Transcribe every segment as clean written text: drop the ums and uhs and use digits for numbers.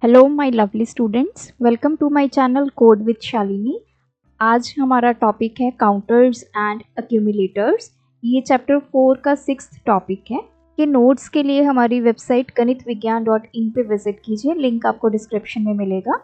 Hello my lovely students, welcome to my channel code with Shalini. आज हमारा topic है counters and accumulators. ये chapter 4 का 6th टॉपिक है। के नोट्स के लिए हमारी वेबसाइट ganitviggyan.in पे विजिट कीजिए, लिंक आपको डिस्क्रिप्शन में मिलेगा।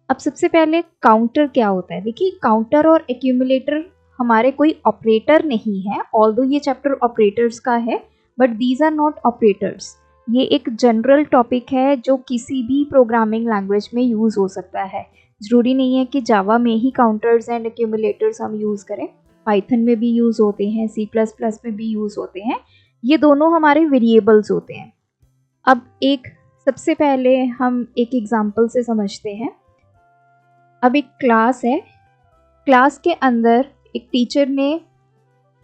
अब सबसे पहले काउंटर क्या होता है। देखिए, काउंटर और एक्यूमुलेटर हमारे कोई ऑपरेटर नहीं है, ऑल्दो ये चैप्टर ऑपरेटर्स का है, but these are not operators. ये एक जनरल टॉपिक है जो किसी भी प्रोग्रामिंग लैंग्वेज में यूज़ हो सकता है। ज़रूरी नहीं है कि जावा में ही काउंटर्स एंड एक्यूमुलेटर्स हम यूज़ करें, पाइथन में भी यूज़ होते हैं, C++ में भी यूज़ होते हैं। ये दोनों हमारे वेरिएबल्स होते हैं। अब सबसे पहले हम एक एग्जांपल से समझते हैं। अब एक क्लास है, क्लास के अंदर एक टीचर ने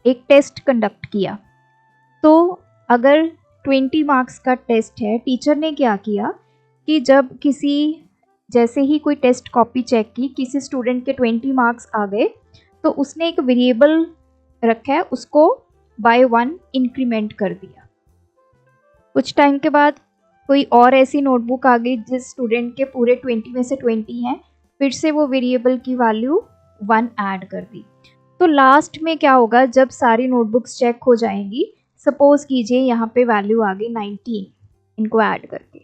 एक टेस्ट कंडक्ट किया। तो अगर 20 मार्क्स का टेस्ट है, टीचर ने क्या किया कि जैसे ही कोई टेस्ट कॉपी चेक की, किसी स्टूडेंट के 20 मार्क्स आ गए, तो उसने एक वेरिएबल रखा है, उसको बाय 1 इंक्रीमेंट कर दिया। कुछ टाइम के बाद कोई और ऐसी नोटबुक आ गई जिस स्टूडेंट के पूरे 20 में से 20 हैं, फिर से वो वेरिएबल की वैल्यू 1 ऐड कर दी। तो लास्ट में क्या होगा, जब सारी नोटबुक्स चेक हो जाएंगी, सपोज कीजिए यहाँ पे वैल्यू आ गई 19 इनको ऐड करके,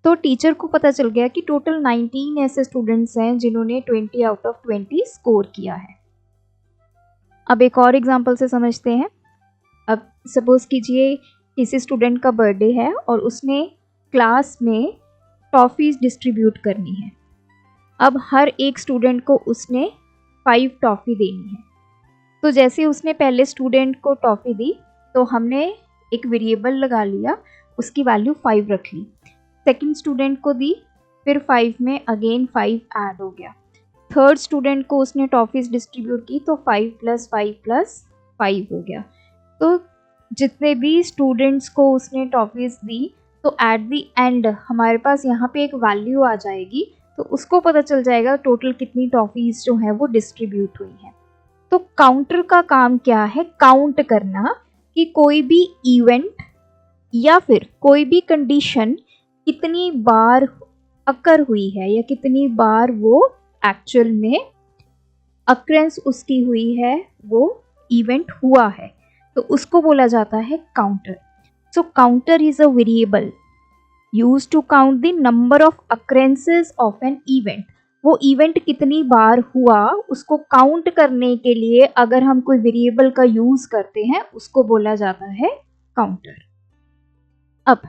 तो टीचर को पता चल गया कि टोटल 19 ऐसे स्टूडेंट्स हैं जिन्होंने 20 आउट ऑफ 20 स्कोर किया है। अब एक और एग्जांपल से समझते हैं। अब सपोज कीजिए किसी स्टूडेंट का बर्थडे है और उसने क्लास में टॉफ़ीज़ डिस्ट्रीब्यूट करनी है। अब हर एक स्टूडेंट को उसने 5 टॉफ़ी देनी है। तो जैसे उसने पहले स्टूडेंट को टॉफ़ी दी, तो हमने एक वेरिएबल लगा लिया, उसकी वैल्यू 5 रख ली। सेकंड स्टूडेंट को दी, फिर 5 में अगेन 5 ऐड हो गया। थर्ड स्टूडेंट को उसने टॉफ़ीज़ डिस्ट्रीब्यूट की, तो 5 + 5 + 5 हो गया। तो जितने भी स्टूडेंट्स को उसने टॉफ़ीज़ दी, तो एट दी एंड हमारे पास यहाँ पे एक वैल्यू आ जाएगी, तो उसको पता चल जाएगा टोटल कितनी टॉफ़ीज़ जो हैं वो डिस्ट्रीब्यूट हुई हैं। तो काउंटर का काम क्या है, काउंट करना कि कोई भी इवेंट या फिर कोई भी कंडीशन कितनी बार अकर हुई है या कितनी बार वो एक्चुअल में अक्रेंस उसकी हुई है, वो इवेंट हुआ है, तो उसको बोला जाता है counter. So counter is a variable used to count the number of occurrences of an event. वो इवेंट कितनी बार हुआ उसको काउंट करने के लिए अगर हम कोई वेरिएबल का यूज करते हैं, उसको बोला जाता है काउंटर। अब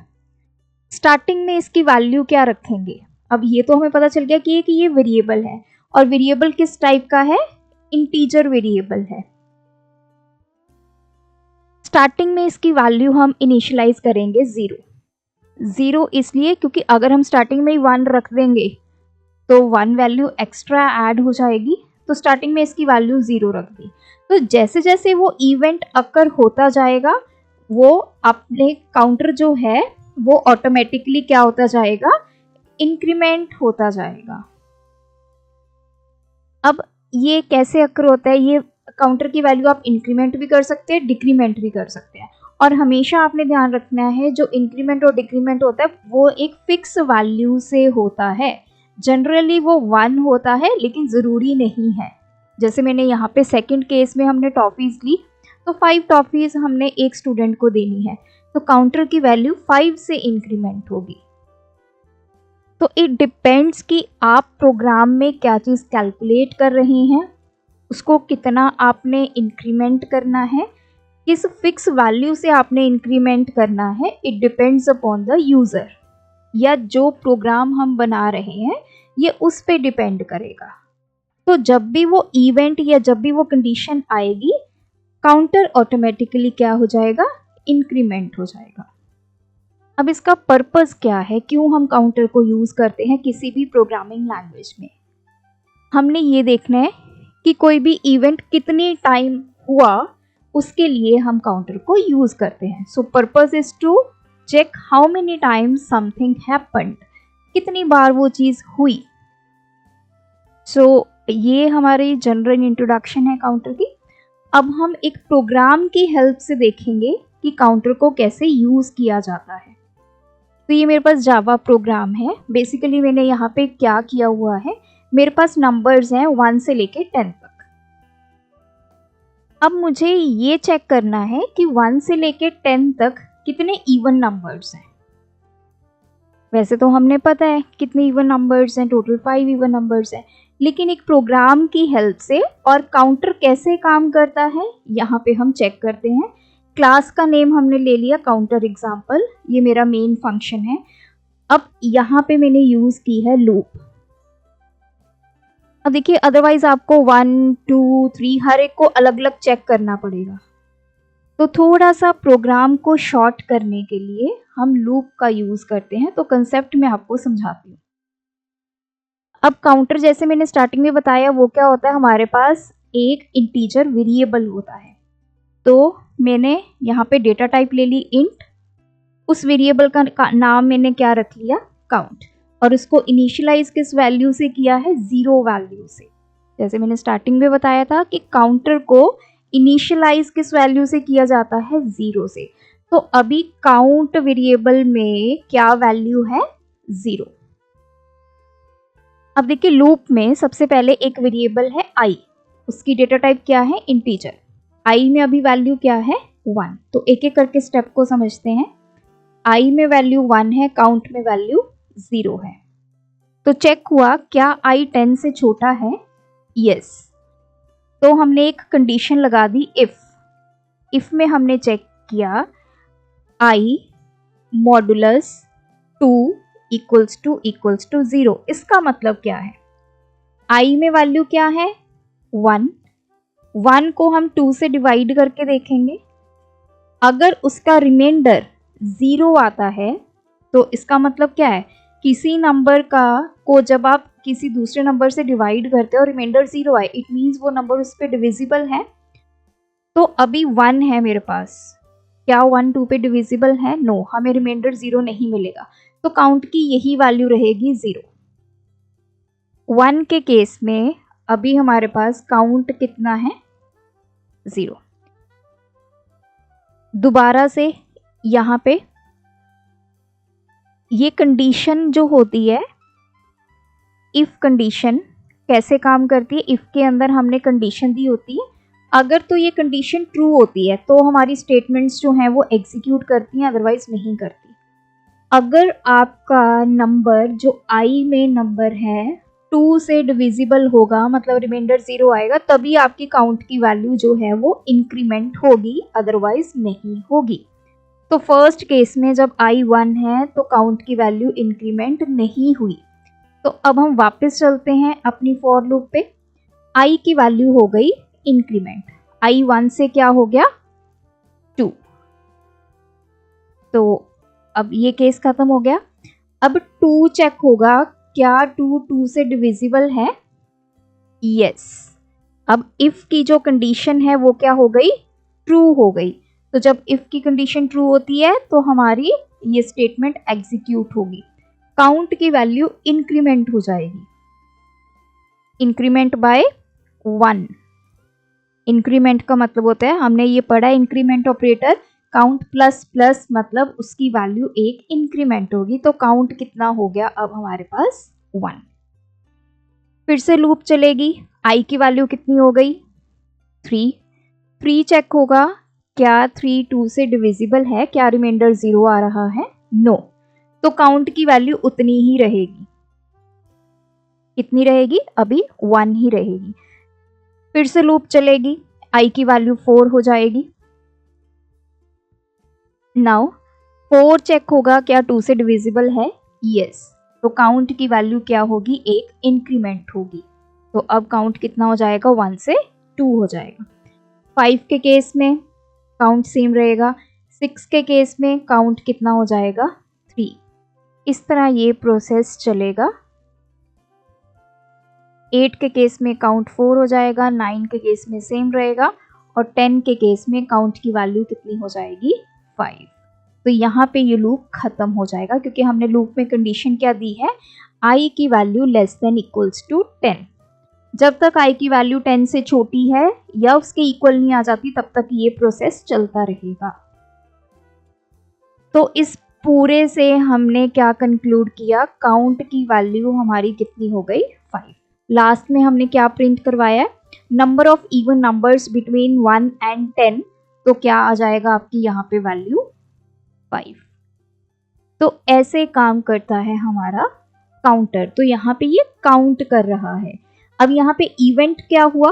स्टार्टिंग में इसकी वैल्यू क्या रखेंगे। अब ये तो हमें पता चल गया कि ये वेरिएबल है, और वेरिएबल किस टाइप का है, इंटीजर वेरिएबल है। स्टार्टिंग में इसकी वैल्यू हम इनिशियलाइज करेंगे 0 इसलिए क्योंकि अगर हम स्टार्टिंग में ही 1 रख देंगे तो 1 वैल्यू एक्स्ट्रा ऐड हो जाएगी, तो स्टार्टिंग में इसकी वैल्यू 0 रख दी। तो जैसे जैसे वो इवेंट अकर होता जाएगा, वो अपने काउंटर जो है वो ऑटोमेटिकली क्या होता जाएगा, इंक्रीमेंट होता जाएगा। अब ये कैसे अकर होता है, ये काउंटर की वैल्यू आप इंक्रीमेंट भी कर सकते हैं, डिक्रीमेंट भी कर सकते हैं, और हमेशा आपने ध्यान रखना है जो इंक्रीमेंट और डिक्रीमेंट होता है वो एक फिक्स वैल्यू से होता है। जनरली वो 1 होता है, लेकिन ज़रूरी नहीं है। जैसे मैंने यहाँ पे सेकंड केस में हमने टॉफ़ीज़ ली, तो 5 टॉफ़ीज़ हमने एक स्टूडेंट को देनी है, तो काउंटर की वैल्यू 5 से इंक्रीमेंट होगी। तो इट डिपेंड्स कि आप प्रोग्राम में क्या चीज़ कैलकुलेट कर रहे हैं, उसको कितना आपने इंक्रीमेंट करना है, किस फिक्स वैल्यू से आपने इंक्रीमेंट करना है। It depends upon the user, या जो प्रोग्राम हम बना रहे हैं ये उस पे डिपेंड करेगा। तो जब भी वो इवेंट या जब भी वो कंडीशन आएगी, काउंटर ऑटोमेटिकली क्या हो जाएगा, इंक्रीमेंट हो जाएगा। अब इसका पर्पस क्या है, क्यों हम काउंटर को यूज़ करते हैं किसी भी प्रोग्रामिंग लैंग्वेज में। हमने ये देखना है कि कोई भी इवेंट कितनी टाइम हुआ, उसके लिए हम काउंटर को यूज़ करते हैं। So purpose is to check how many times something happened, कितनी बार वो चीज़ हुई। सो ये हमारी जनरल इंट्रोडक्शन है काउंटर की। अब हम एक प्रोग्राम की हेल्प से देखेंगे कि काउंटर को कैसे यूज़ किया जाता है। तो ये मेरे पास जावा प्रोग्राम है। बेसिकली मैंने यहाँ पे क्या किया हुआ है, मेरे पास नंबर्स हैं 1 से लेके 10 तक। अब मुझे ये चेक करना है कि 1 से लेके 10 तक कितने इवन नंबर्स हैं। वैसे तो हमने पता है कितने इवन नंबर्स हैं, टोटल 5 इवन नंबर्स हैं, लेकिन एक प्रोग्राम की हेल्प से और काउंटर कैसे काम करता है यहाँ पे हम चेक करते हैं। क्लास का नेम हमने ले लिया काउंटर एग्जाम्पल, ये मेरा मेन फंक्शन है। अब यहाँ पे मैंने यूज की है लूप। अब देखिए अदरवाइज आपको 1 2 3 हर एक को अलग अलग चेक करना पड़ेगा, तो थोड़ा सा प्रोग्राम को शॉर्ट करने के लिए हम लूप का यूज करते हैं। तो कंसेप्ट मैं आपको समझाती हूँ। अब काउंटर जैसे मैंने स्टार्टिंग में बताया वो क्या होता है, हमारे पास एक इंटीजर वेरिएबल होता है। तो मैंने यहाँ पे डेटा टाइप ले ली इंट, उस वेरिएबल का नाम मैंने क्या रख लिया, काउंट, और उसको इनिशियलाइज किस वैल्यू से किया है, 0 वैल्यू से। जैसे मैंने स्टार्टिंग में बताया था कि काउंटर को इनिशियलाइज किस वैल्यू से किया जाता है, 0 से। तो अभी काउंट वेरिएबल में क्या वैल्यू है, 0। अब देखिए लूप में सबसे पहले एक वेरिएबल है i, उसकी डेटा टाइप क्या है, इंटीजर। i में अभी वैल्यू क्या है, 1। तो एक एक करके स्टेप को समझते हैं। i में वैल्यू 1 है, काउंट में वैल्यू 0 है। तो चेक हुआ क्या i 10 से छोटा है, यस। तो हमने एक कंडीशन लगा दी इफ में हमने चेक किया i मॉडुलस 2 इक्वल्स टू 0। इसका मतलब क्या है, i में वैल्यू क्या है, 1 को हम 2 से डिवाइड करके देखेंगे, अगर उसका रिमाइंडर 0 आता है तो इसका मतलब क्या है, किसी नंबर को जब आप किसी दूसरे नंबर से डिवाइड करते हो और रिमाइंडर 0 आए, इट मीन्स वो नंबर उस पर डिविजिबल है। तो अभी 1 है मेरे पास, क्या 1 2 पे डिविजिबल है, नो, हमें रिमाइंडर 0 नहीं मिलेगा। तो काउंट की यही वैल्यू रहेगी 0। 1 के केस में अभी हमारे पास काउंट कितना है, 0। दोबारा से यहाँ पे ये कंडीशन जो होती है, इफ कंडीशन कैसे काम करती है, इफ के अंदर हमने कंडीशन दी होती है, अगर तो ये कंडीशन ट्रू होती है तो हमारी स्टेटमेंट्स जो हैं वो एग्जीक्यूट करती हैं, अदरवाइज नहीं करती। अगर आपका नंबर जो i में नंबर है 2 से डिविजिबल होगा, मतलब रिमाइंडर 0 आएगा, तभी आपकी काउंट की वैल्यू जो है वो इंक्रीमेंट होगी, अदरवाइज नहीं होगी। तो फर्स्ट केस में जब i 1 है तो काउंट की वैल्यू इंक्रीमेंट नहीं हुई। तो अब हम वापस चलते हैं अपनी फॉर लूप पे। i की वैल्यू हो गई इंक्रीमेंट, i 1 से क्या हो गया, 2। तो अब ये केस खत्म हो गया। अब 2 चेक होगा, क्या 2 से डिविजिबल है, यस। अब इफ की जो कंडीशन है वो क्या हो गई, ट्रू हो गई। तो जब इफ की कंडीशन ट्रू होती है तो हमारी ये स्टेटमेंट एग्जीक्यूट होगी, काउंट की वैल्यू इंक्रीमेंट हो जाएगी, इंक्रीमेंट बाय 1। इंक्रीमेंट का मतलब होता है, हमने ये पढ़ा increment operator, count plus plus मतलब उसकी वैल्यू एक इंक्रीमेंट होगी। तो काउंट कितना हो गया अब हमारे पास, 1। फिर से लूप चलेगी, i की वैल्यू कितनी हो गई, 3 चेक होगा, क्या 3 2 से डिविजिबल है, क्या रिमाइंडर 0 आ रहा है, नो। तो काउंट की वैल्यू उतनी ही रहेगी, कितनी रहेगी, अभी 1 ही रहेगी। फिर से लूप चलेगी, i की वैल्यू 4 हो जाएगी। नाउ 4 चेक होगा, क्या 2 से डिविजिबल है, यस। तो काउंट की वैल्यू क्या होगी, एक इंक्रीमेंट होगी। तो अब काउंट कितना हो जाएगा, 1 से 2 हो जाएगा। 5 के केस में काउंट सेम रहेगा, 6 के केस में काउंट कितना हो जाएगा, 3। इस तरह ये प्रोसेस चलेगा। 8 के केस में काउंट 4 हो जाएगा, 9 के केस में सेम रहेगा, और 10 के केस में काउंट की वैल्यू कितनी हो जाएगी, 5। तो यहाँ पे ये लूप खत्म हो जाएगा, क्योंकि हमने लूप में कंडीशन क्या दी है, i की value less than equals to 10। जब तक i की वैल्यू 10 से छोटी है या उसके इक्वल नहीं आ जाती, तब तक ये प्रोसेस चलता रहेगा। तो इस पूरे से हमने क्या कंक्लूड किया, काउंट की वैल्यू हमारी कितनी हो गई 5। लास्ट में हमने क्या प्रिंट करवाया है, number of even numbers between 1 and 10, तो क्या आ जाएगा आपकी यहाँ पे वैल्यू 5। तो ऐसे काम करता है हमारा काउंटर। तो यहाँ पे ये काउंट कर रहा है। अब यहाँ पे इवेंट क्या हुआ,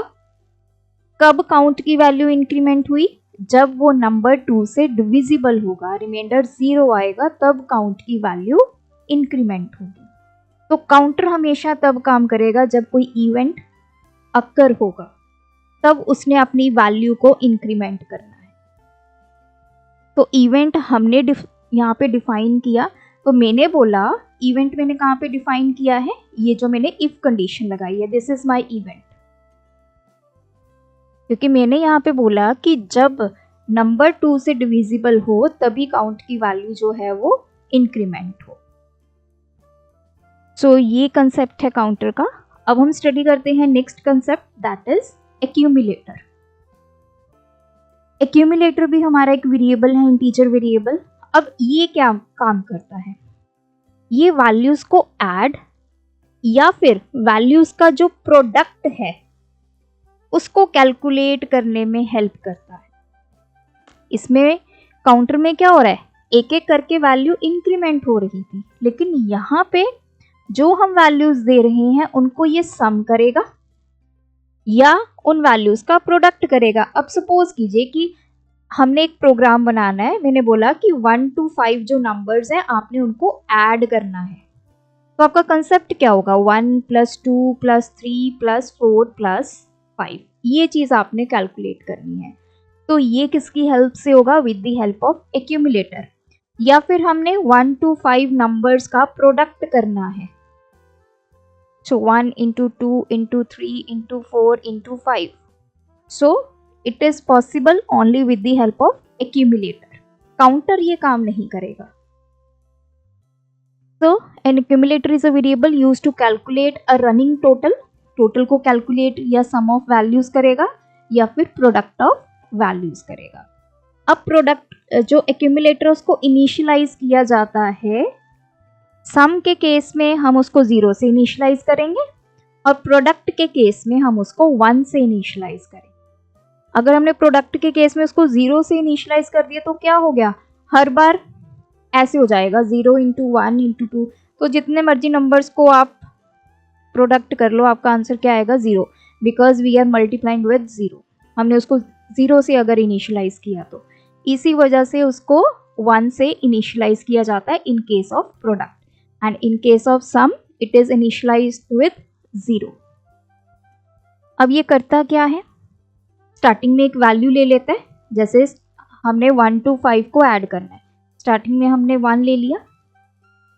कब काउंट की वैल्यू इंक्रीमेंट हुई, जब वो नंबर 2 से डिविजिबल होगा, रिमाइंडर 0 आएगा, तब काउंट की वैल्यू इंक्रीमेंट होगी। तो काउंटर हमेशा तब काम करेगा जब कोई इवेंट अक्कर होगा, तब उसने अपनी वैल्यू को इंक्रीमेंट करना है। तो इवेंट हमने यहाँ पे डिफाइन किया। तो मैंने बोला इवेंट मैंने कहाँ पे डिफाइन किया है, ये जो मैंने इफ कंडीशन लगाई है, दिस इज माय इवेंट, क्योंकि मैंने यहाँ पे बोला कि जब नंबर 2 से डिविजिबल हो तभी काउंट की वैल्यू जो है वो इंक्रीमेंट हो। सो ये कंसेप्ट है काउंटर का। अब हम स्टडी करते हैं next concept, that is accumulator. Accumulator भी हमारा एक वेरिएबल है, इंटीजर वेरिएबल। अब ये क्या काम करता है, ये वैल्यूज को ऐड या फिर वैल्यूज का जो प्रोडक्ट है उसको कैलकुलेट करने में हेल्प करता है। इसमें काउंटर में क्या हो रहा है, एक एक करके वैल्यू इंक्रीमेंट हो रही थी, लेकिन यहाँ पे जो हम वैल्यूज दे रहे हैं उनको ये सम करेगा या उन वैल्यूज का प्रोडक्ट करेगा। अब सपोज कीजिए कि हमने एक प्रोग्राम बनाना है, मैंने बोला कि 1 to 5 जो नंबर्स हैं आपने उनको ऐड करना है। तो आपका कंसेप्ट क्या होगा, 1 + 2 + 3 + 4 + 5, ये चीज आपने कैलकुलेट करनी है। तो ये किसकी हेल्प से होगा, with the help of accumulator. या फिर हमने 1 to 5 नंबर्स का प्रोडक्ट करना है, सो 1 × 2 × 3 × 4 × 5, so it is possible only with the help of accumulator. Counter ये काम नहीं करेगा। So an accumulator is a variable used to calculate a running total। Total को कैलकुलेट या सम ऑफ वैल्यूज करेगा या फिर प्रोडक्ट ऑफ वैल्यूज करेगा। अब प्रोडक्ट जो एक्यूमुलेटर उसको इनिशियलाइज किया जाता है, सम के केस में हम उसको 0 से इनिशियलाइज करेंगे और प्रोडक्ट के केस में हम उसको 1 से इनिशियलाइज करेंगे। अगर हमने प्रोडक्ट के केस में उसको 0 से इनिशियलाइज कर दिया तो क्या हो गया, हर बार ऐसे हो जाएगा 0 × 1 × 2, तो जितने मर्जी नंबर्स को आप प्रोडक्ट कर लो आपका आंसर क्या आएगा 0, because we are multiplying with 0। हमने उसको 0 से अगर इनिशियलाइज किया तो इसी वजह से उसको 1 से इनिशियलाइज किया जाता है in case of product, and in case of sum it is initialized with 0। अब ये करता क्या है, स्टार्टिंग में एक वैल्यू ले लेता है, जैसे हमने 1 to 5 को ऐड करना है, स्टार्टिंग में हमने 1 ले लिया,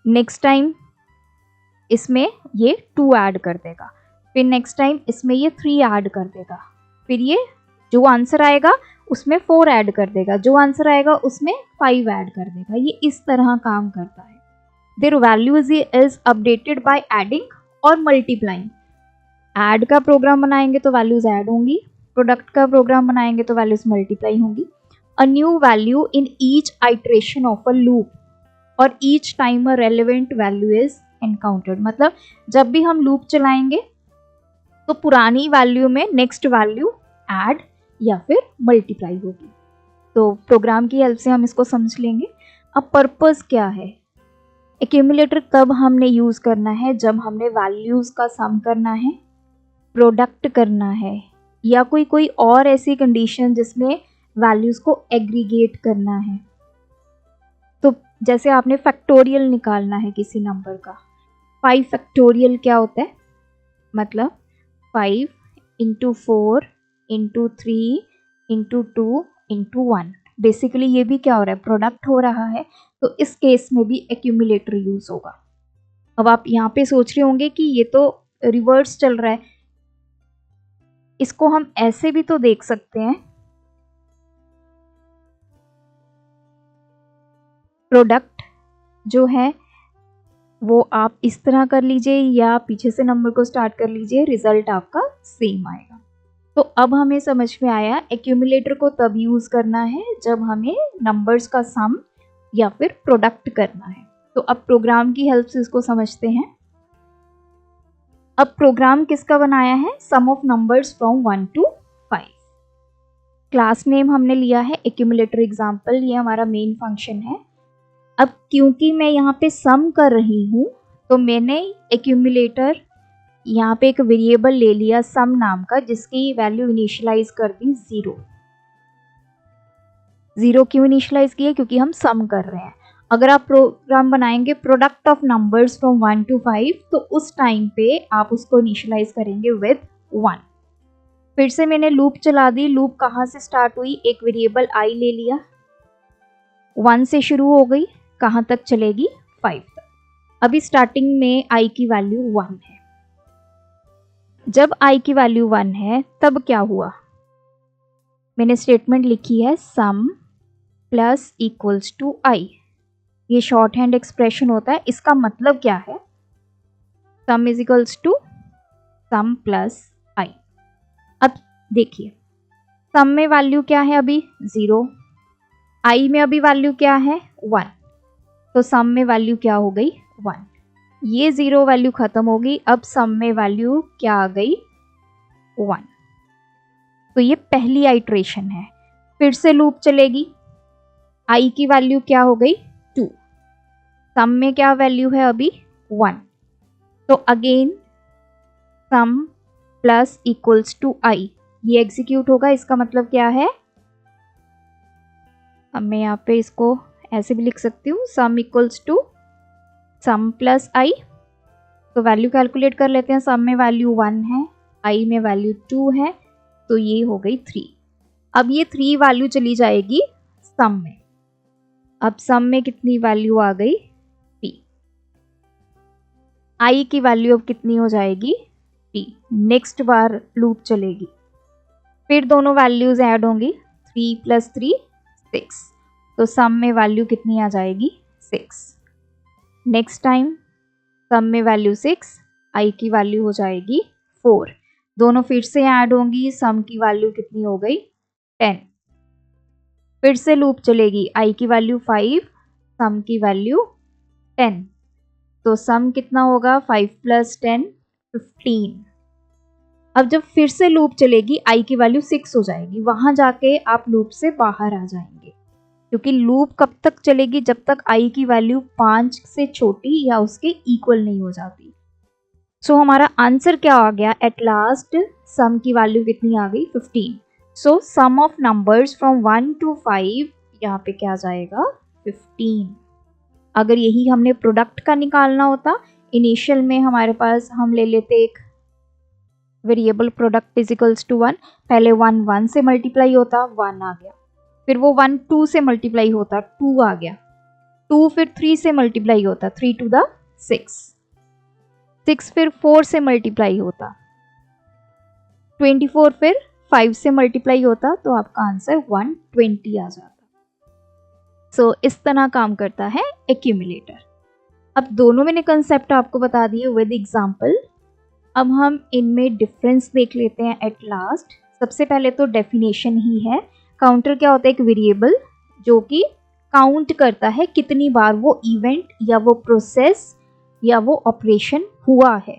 नेक्स्ट टाइम इसमें ये 2 ऐड कर देगा, फिर नेक्स्ट टाइम इसमें ये 3 ऐड कर देगा, फिर ये जो आंसर आएगा उसमें 4 ऐड कर देगा, जो आंसर आएगा उसमें 5 ऐड कर देगा। ये इस तरह काम करता है। There values is updated by adding और मल्टीप्लाइंग। ऐड का प्रोग्राम बनाएंगे तो वैल्यूज ऐड होंगी, प्रोडक्ट का प्रोग्राम बनाएंगे तो वैल्यूज मल्टीप्लाई होंगी। A new value in each iteration of a loop और each time a relevant value is encountered। मतलब जब भी हम लूप चलाएंगे तो पुरानी वैल्यू में नेक्स्ट वैल्यू ऐड या फिर मल्टीप्लाई होगी। तो प्रोग्राम की हेल्प से हम इसको समझ लेंगे। अब पर्पस क्या है, एक्यूमुलेटर तब हमने यूज करना है जब हमने वैल्यूज का सम करना है, प्रोडक्ट करना है, या कोई और ऐसी कंडीशन जिसमें वैल्यूज को एग्रीगेट करना है। तो जैसे आपने फैक्टोरियल निकालना है किसी नंबर का, 5 फैक्टोरियल क्या होता है, मतलब 5 × 4 × 3 × 2 × 1। बेसिकली ये भी क्या हो रहा है, प्रोडक्ट हो रहा है, तो इस केस में भी एक्यूमुलेटर यूज होगा। अब आप यहाँ पे सोच रहे होंगे कि ये तो रिवर्स चल रहा है, इसको हम ऐसे भी तो देख सकते हैं, प्रोडक्ट जो है वो आप इस तरह कर लीजिए या पीछे से नंबर को स्टार्ट कर लीजिए, रिजल्ट आपका सेम आएगा। तो अब हमें समझ में आया एक्यूमुलेटर को तब यूज करना है जब हमें नंबर्स का सम या फिर प्रोडक्ट करना है। तो अब प्रोग्राम की हेल्प से इसको समझते हैं। अब प्रोग्राम किसका बनाया है? Sum of numbers from 1 to 5। Class name हमने लिया है एक्यूमुलेटर एग्जाम्पल, ये हमारा मेन फंक्शन है। अब क्योंकि मैं यहाँ पे सम कर रही हूँ तो मैंने एक्यूमुलेटर यहाँ पे एक वेरिएबल ले लिया सम नाम का, जिसकी वैल्यू इनिशियलाइज कर दी 0। 0 क्यों इनिशियलाइज किया? क्योंकि हम सम कर रहे हैं। अगर आप प्रोग्राम बनाएंगे product of numbers from 1 to 5 तो उस टाइम पे आप उसको इनिशियलाइज करेंगे विद 1। फिर से मैंने लूप चला दी। लूप कहाँ से स्टार्ट हुई? एक वेरिएबल आई ले लिया, 1 से शुरू हो गई, कहाँ तक चलेगी? 5 तक। अभी स्टार्टिंग में आई की वैल्यू 1 है। जब आई की वैल्यू 1 है तब क्या हुआ? मैंने स्टेटमेंट लिखी है सम प्लस इक्वल्स टू आई। ये शॉर्ट हैंड एक्सप्रेशन होता है। इसका मतलब क्या है? Sum is equals to sum plus I. अब देखिए सम में वैल्यू क्या है? अभी 0। आई में अभी वैल्यू क्या है? 1। तो सम में वैल्यू क्या हो गई? 1। ये 0 वैल्यू खत्म होगी। अब सम में वैल्यू क्या आ गई? 1। तो ये पहली आइट्रेशन है। फिर से लूप चलेगी। आई की वैल्यू क्या हो गई? 2। सम में क्या वैल्यू है अभी? 1। तो again sum plus equals to I, ये एग्जीक्यूट होगा। इसका मतलब क्या है? अब मैं यहाँ पे इसको ऐसे भी लिख सकती हूँ, sum equals to sum plus I. तो वैल्यू कैलकुलेट कर लेते हैं। सम में वैल्यू 1 है, आई में वैल्यू 2 है, तो ये हो गई 3। अब ये 3 वैल्यू चली जाएगी सम में। अब सम में कितनी वैल्यू आ गई? 3। आई की वैल्यू अब कितनी हो जाएगी? 3। नेक्स्ट बार लूप चलेगी, फिर दोनों वैल्यूज ऐड होंगी, 3 + 3 6। तो सम में वैल्यू कितनी आ जाएगी? 6। नेक्स्ट टाइम सम में वैल्यू 6, आई की वैल्यू हो जाएगी 4। दोनों फिर से ऐड होंगी, सम की वैल्यू कितनी हो गई? 10। फिर से लूप चलेगी, आई की वैल्यू 5, सम की वैल्यू 10। तो सम कितना होगा? 5 + 10 15। अब जब फिर से लूप चलेगी आई की वैल्यू 6 हो जाएगी। वहां जाके आप लूप से बाहर आ जाएंगे, क्योंकि लूप कब तक चलेगी? जब तक आई की वैल्यू 5 से छोटी या उसके इक्वल नहीं हो जाती। सो हमारा आंसर क्या आ गया? एट लास्ट सम की वैल्यू कितनी आ गई? 15। सो सम ऑफ नंबर्स फ्रॉम 1 to 5 यहाँ पे क्या जाएगा? 15। अगर यही हमने प्रोडक्ट का निकालना होता, इनिशियल में हमारे पास हम ले लेते एक वेरिएबल प्रोडक्ट इजिकल्स टू 1। पहले 1 1 से मल्टीप्लाई होता, 1 आ गया। फिर वो 1 2 से मल्टीप्लाई होता, 2 आ गया। 2 फिर 3 से मल्टीप्लाई होता, 3 to the 6। 6 फिर 4 से मल्टीप्लाई होता, 24 फिर 5 से मल्टीप्लाई होता, तो आपका आंसर 120 आ जाता। सो इस तरह काम करता है एक्यूमुलेटर। अब दोनों मैंने कंसेप्ट आपको बता दिए विद एग्जाम्पल। अब हम इनमें डिफरेंस देख लेते हैं एट लास्ट। सबसे पहले तो डेफिनेशन ही है। काउंटर क्या होता है? एक वेरिएबल जो कि काउंट करता है कितनी बार वो इवेंट या वो प्रोसेस या वो ऑपरेशन हुआ है।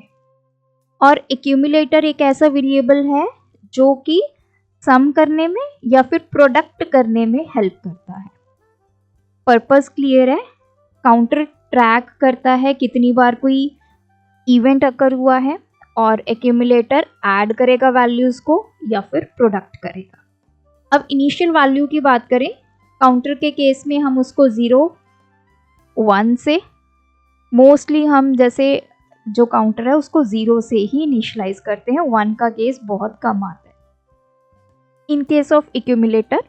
और एक्यूमुलेटर एक ऐसा वेरिएबल है जो कि सम करने में या फिर प्रोडक्ट करने में हेल्प करता है। पर्पस क्लियर है? काउंटर ट्रैक करता है कितनी बार कोई इवेंट अकर हुआ है, और एक्यूमुलेटर ऐड करेगा वैल्यूज को या फिर प्रोडक्ट करेगा। अब इनिशियल वैल्यू की बात करें, काउंटर के केस में हम उसको 0 1 से, मोस्टली हम जैसे जो काउंटर है उसको 0 से ही इनिशियलाइज करते हैं। 1 का केस बहुत कम आता है। इन केस ऑफ एक्यूमुलेटर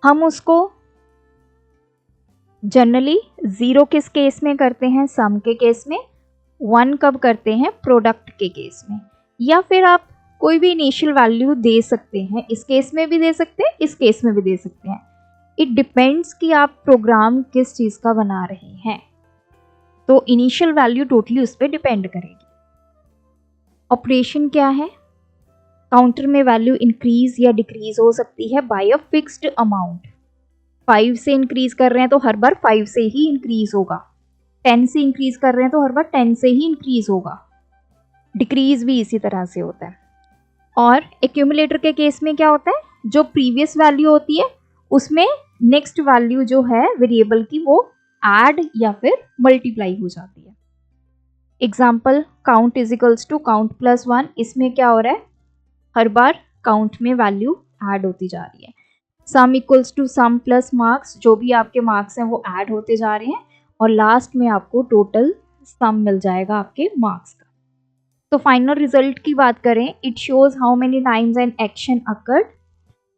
हम उसको जनरली 0 किस केस में करते हैं? सम के केस में। 1 कब करते हैं? प्रोडक्ट के केस में। या फिर आप कोई भी इनिशियल वैल्यू दे सकते हैं, इस केस में भी दे सकते हैं, इस केस में भी दे सकते हैं। इट डिपेंड्स कि आप प्रोग्राम किस चीज़ का बना रहे हैं। तो इनिशियल वैल्यू टोटली उस पर डिपेंड करेगी। ऑपरेशन क्या है? काउंटर में वैल्यू इंक्रीज या डिक्रीज हो सकती है बाय अ फिक्स्ड अमाउंट। 5 से इंक्रीज कर रहे हैं तो हर बार 5 से ही इंक्रीज होगा, 10 से इंक्रीज कर रहे हैं तो हर बार 10 से ही इंक्रीज होगा। डिक्रीज भी इसी तरह से होता है। और एक्यूमुलेटर के केस में क्या होता है, जो प्रीवियस वैल्यू होती है उसमें नेक्स्ट वैल्यू जो है वेरिएबल की वो ऐड या फिर मल्टीप्लाई हो जाती है। Example count is equals to count plus 1, इसमें क्या हो रहा है, हर बार काउंट में वैल्यू ऐड होती जा रही है। Sum equals to sum plus marks, जो भी आपके मार्क्स हैं वो ऐड होते जा रहे हैं और लास्ट में आपको टोटल सम मिल जाएगा आपके मार्क्स का। तो फाइनल रिजल्ट की बात करें, it shows how many times an action occurred,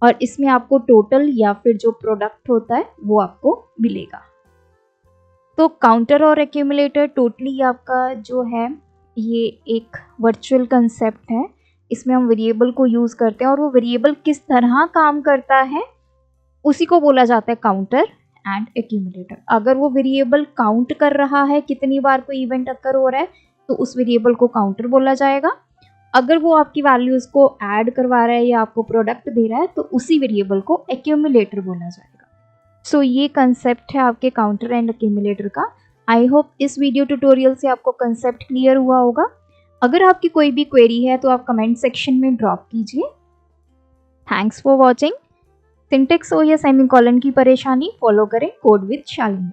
और इसमें आपको टोटल या फिर जो प्रोडक्ट होता है वो आपको मिलेगा। तो काउंटर और एक्यूमुलेटर टोटली आपका जो है ये एक वर्चुअल कंसेप्ट है। इसमें हम वेरिएबल को यूज़ करते हैं और वो वेरिएबल किस तरह काम करता है उसी को बोला जाता है काउंटर एंड एक्यूमुलेटर। अगर वो वेरिएबल काउंट कर रहा है कितनी बार कोई इवेंट अकर हो रहा है तो उस वेरिएबल को काउंटर बोला जाएगा। अगर वो आपकी वैल्यूज़ को ऐड करवा रहा है या आपको प्रोडक्ट दे रहा है तो उसी वेरिएबल को एक्यूमुलेटर बोला जाएगा। सो ये कंसेप्ट है आपके काउंटर एंड एक्यूमुलेटर का। आई होप इस वीडियो ट्यूटोरियल से आपको कंसेप्ट क्लियर हुआ होगा। अगर आपकी कोई भी क्वेरी है तो आप कमेंट सेक्शन में ड्रॉप कीजिए। Thanks for watching. सिंटेक्स हो या सेमीकोलन की परेशानी, फॉलो करें कोड विद शालिनी।